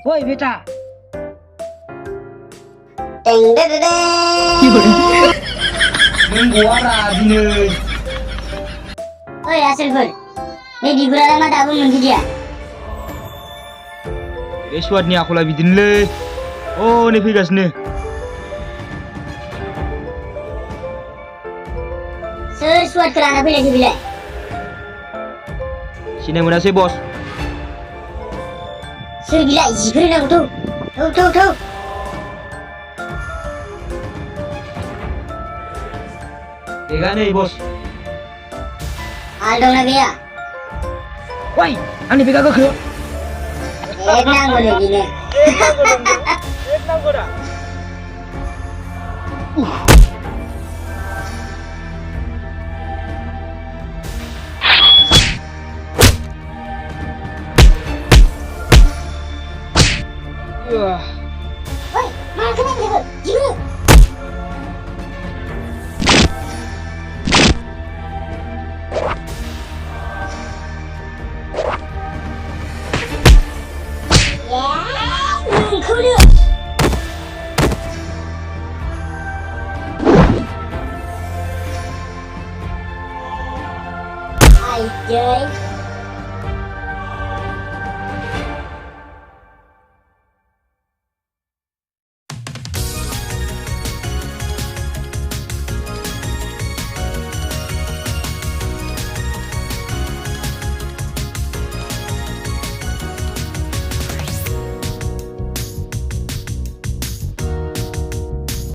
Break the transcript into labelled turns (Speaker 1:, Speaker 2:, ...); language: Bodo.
Speaker 1: Woi beta.
Speaker 2: Deng deng deng.
Speaker 1: Nunggu arah bini.
Speaker 2: Oi Asilful, ini di bulan mana tak belum dia?
Speaker 1: Eswat ni aku lagi dinle. Oh ni figas ni.
Speaker 2: Sesuatu kerana apa lagi bila?
Speaker 1: Sini mana sih bos?
Speaker 2: Gila, jikri nak tu. Tahu.
Speaker 1: Tega ni bos.
Speaker 2: Aldong lagi ya.
Speaker 1: Woi, ani pega ke?
Speaker 2: Nang boleh gini.
Speaker 1: Nang goda.
Speaker 2: Woi, mana kena dia? Jikri. Kudu. Hai, Jay.